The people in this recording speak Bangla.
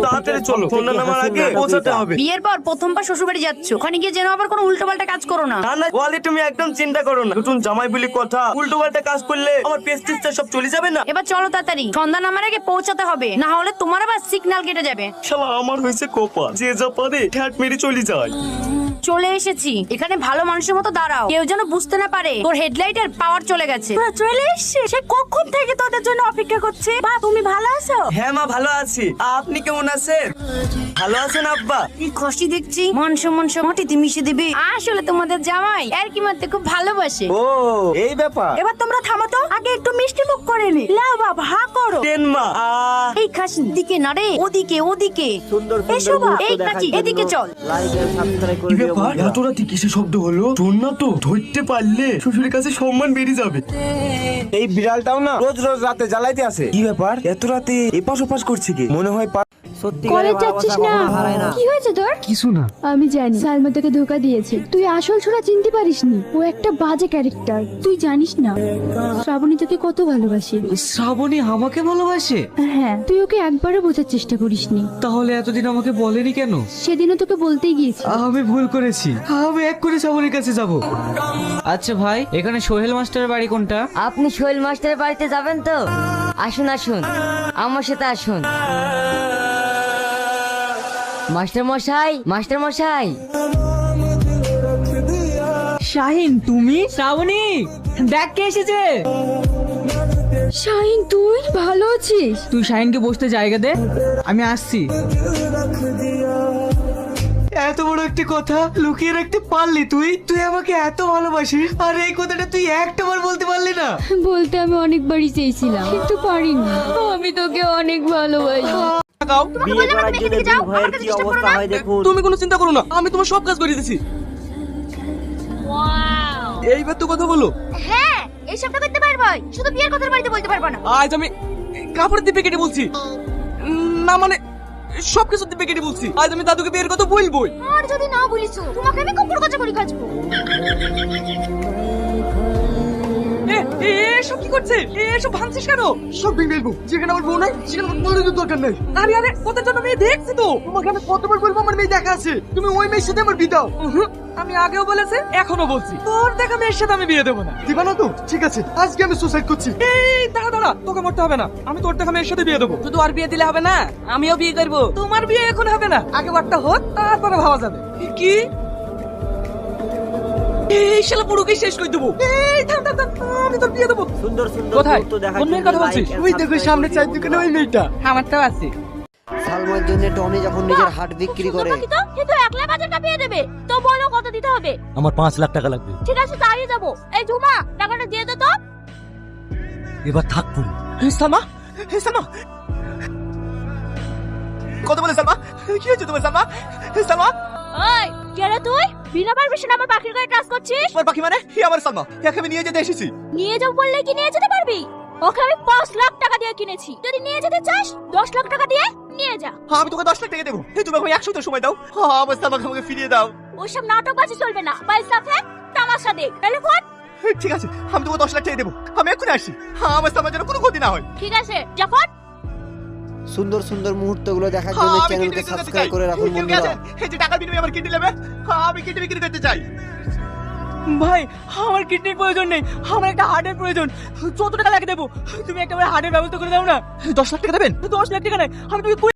তাড়াতাড়ি চলো, সন্ধ্যা নামার আগে পৌঁছাতে হবে। বিয়ের পর প্রথমবার শ্বশুর বাড়ি যাচ্ছ, ওখানে গিয়ে যেন আবার কোনো উল্টোপাল্টা কাজ করো না। না না ওয়ালি, তুমি একদম চিন্তা করো না। নতুন জামাই বলি কথা, উল্টো পাল্টা কাজ করলে আমার পেস্টিজটা সব চলে যাবে না। এবার চলো তাড়াতাড়ি, সন্ধ্যা নামার আগে পৌঁছাতে হবে, না হলে তোমার আবার সিগন্যাল কেটে যাবে। শালা আমার হয়েছে কোপা, যে যা পারে ঠ্যাট মেরে চলে যায়। চলে এসেছি, এখানে ভালো মানুষের মতো দাঁড়াও, কেউ যেন বুঝতে না পারে তোর হেডলাইটের পাওয়ার চলে গেছে। তোরা চলে এসেছিস, সে কখন থেকে তোদের জন্য অপেক্ষা করছে। বা তুমি ভালো আছো? হ্যাঁ মা ভালো আছি, আপনি কেমন আছেন? ভালো আছেন আব্বা? এই খুশি দেখছি, মাংস মাটিতে মিশে দিবি। আসলে তোমাদের জামাই আর কি মারতে খুব ভালোবাসে। ও এই ব্যাপার। এবার তোমরা থামো তো, আগে একটু মিষ্টি মুখ করে নি। লাও বাবা, হা করো। দেন মা। এই খাসির দিকে না রে, ওদিকে ওদিকে। সুন্দর এসো বা, এই কাচি এদিকে চল। লাইক এন্ড সাবস্ক্রাইব করে কি দিও ব্যাপার, বন্ধুরা। এত রাতে কিসের শব্দ হলো? শোন না তো, ধরতে পারলে শ্বশুরের কাছে সম্মান বেড়ে যাবে। এই বিড়ালটাও না রোজ রোজ রাতে জ্বালাইতে আসে। কি ব্যাপার, এত রাতে এপাশ ওপাশ করছে কি? মনে হয় সত্যি কলেজ যাচ্ছিস না? হারায় না। কি হয়েছে তোর? কিছু না। আমি জানি সালমা তোকে ধোকা দিয়েছে। তুই আসল ছোড়া চিনতে পারিসনি, ও একটা বাজে ক্যারেক্টার। তুই জানিস না শ্রাবণী তোকে কত ভালোবাসে। শ্রাবণী আমাকে ভালোবাসে? হ্যাঁ, তুই ওকে একবারও বোঝার চেষ্টা করিসনি। তাহলে এতদিন আমাকে বলেনি কেন? সেদিনও তোকে বলতেই গিয়েছি। আমি ভুল করেছি, আমি এক করে শ্রাবণীর কাছে যাব। আচ্ছা ভাই, এখানে সোহেল মাস্টারের বাড়ি কোনটা? আপনি সোহেল মাস্টারের বাড়িতে যাবেন তো? আসুন আসুন, আমার সাথে আসুন। মাস্টার মশাই, মাস্টার মশাই। শাহিন, তুমি? শ্রাবণী, দেখ কে এসেছে। শাহিন, তুই ভালো আছিস? তুই শাহিনকে বসতে জায়গা দে, আমি আসছি। এত বড় একটা কথা লুকিয়ে রাখতে পারলি তুই? তুই আমাকে এত ভালোবাসিস, আর এই কথাটা তুই একটাবার বলতে পারলি না? বলতে আমি অনেকবারই চেয়েছিলাম, কিন্তু পারিনি। আমি তোকে অনেক ভালোবাসি। বিয়ে করার জন্য দুই ভাইয়ের কি অবস্থা হয় দেখুন। তুমি কোনো চিন্তা করো না, আমি তোমার সব কাজ করে দিছি। এইবার তো কথা বলো। হ্যাঁ, এই সবটা করতে পারবই, শুধু বিয়ের কথার বাড়িতে বলতে পারবো না। আজ আমি কাপড় দিবে কেটে বলছি না, মানে সবকিছু দিবে কেটে বলছি। আজ আমি দাদুকে বিয়ের কথা বলবোই। আর যদি না বলিস, তোমাকে আমি কুকুর কাছে করে কাচবো। এসব কি করছে? এসব ভাঙছিস কেন? সব ভেঙে ফেলবো। যেখানে আমার বউ নাই সেখানে আমার বউয়ের দরকার নাই। আরে আরে, কোথার জন্য মেয়ে দেখছি তো। তোমাকে আমি কতবার বলবো আমার মেয়ে দেখা আছে, তুমি ওই মেয়ের সাথে আমার বিয়ে দাও। আমি আগেও বলেছি, এখনো বলছি, তোর দেখা মেয়ের সাথে আমি বিয়ে দেবো না। দিবা না তো? ঠিক আছে, আজকে আমি সুসাইড করছি। এই দাঁড়া দাঁড়া, তোকে মরতে হবে না, আমি তোর দেখা মেয়ের সাথে বিয়ে দেবো। শুধু আর বিয়ে দিলে হবে না, আমিও বিয়ে করবো। তোমার বিয়ে এখন হবে না, আগে বারটা হোক, তারপরে ভাবা যাবে। কি এই শালা পুরোকে শেষ করে দেবো। এই থাম থাম থাম, আমি তোর বিয়ে দেবো। সুন্দর সুন্দর কোথায়? মুহূর্ত দেখার কোন মেয়ের জন্য কথা বলছিস? like and ওই দেখো subscribe সামনে করে চার দিও দোকানে বন্ধুরা। ওই মেয়েটা। আমারটাও আছে। সালমার জন্য টনি যখন নিজের হাট বিক্রি করে। কিন্তু 1 লাখ বাজারটা পেয়ে দেবে তো, বলো কত দিতে হবে? আমার 5 লাখ টাকা লাগবে। ঠিক আছে, তাই যাবো। এই ঝুমা, টাকাটা দিয়ে দে তো। এবার থাক পুরি। সালমা, সালমা, কত বলে সালমা? কি হয়েছে তোমার সালমা? সালমা, ওই কে রে তুই? বিনা পারমিশন আমার পাখির গায়ে টাচ করছিস? তোমার পাখি মানে? হি আমার সালমা, একে আমি নিয়ে যেতে এসেছি। নিয়ে যাও বললে কি নিয়ে যেতে পারবি? ওকে আমি 5 লাখ টাকা দিয়ে কিনেছি, যদি নিয়ে যেতে চাস 10 লাখ টাকা দিয়ে নিয়ে যা। হ্যাঁ, আমি তোকে 10 লাখ টাকা দেবো। তুমি আমাকে 1 সপ্তাহ সময় দাও। হ্যাঁ, আমার সালমাকে আমাকে ফিরিয়ে দাও। ওইসব নাটকবাজি চলবে না, পয়সা ফেক, তামাশা দেখ। টেলিফোন। ঠিক আছে, আমি তোকে 10 লাখ টাকা দেবো, আমি এক্ষুনি আসি। হ্যাঁ, আমার সালমার যেন কোনো ক্ষতি না হয়। ঠিক আছে, যা ফোন। সুন্দর সুন্দর মুহূর্তগুলো দেখার জন্য হ্যাঁ, আমি চ্যানেলকে কিডনি বিক্রি করতে সাবস্ক্রাইব চাই। করে রাখুন কেউ কি বন্ধুরা। আছে? এই যে টাকার বিনিময়ে আমার কিডনি নেবে? হ্যাঁ, আমি কিডনি বিক্রি করতে চাই। ভাই, আমার কিডনির প্রয়োজন নেই, আমার একটা হার্টের প্রয়োজন। যত টাকা লাগে দেবো, তুমি একটা হার্টের ব্যবস্থা করে দাও না। 10 লাখ টাকা দেবেন? 10 লাখ টাকা নাই, আমি তুমি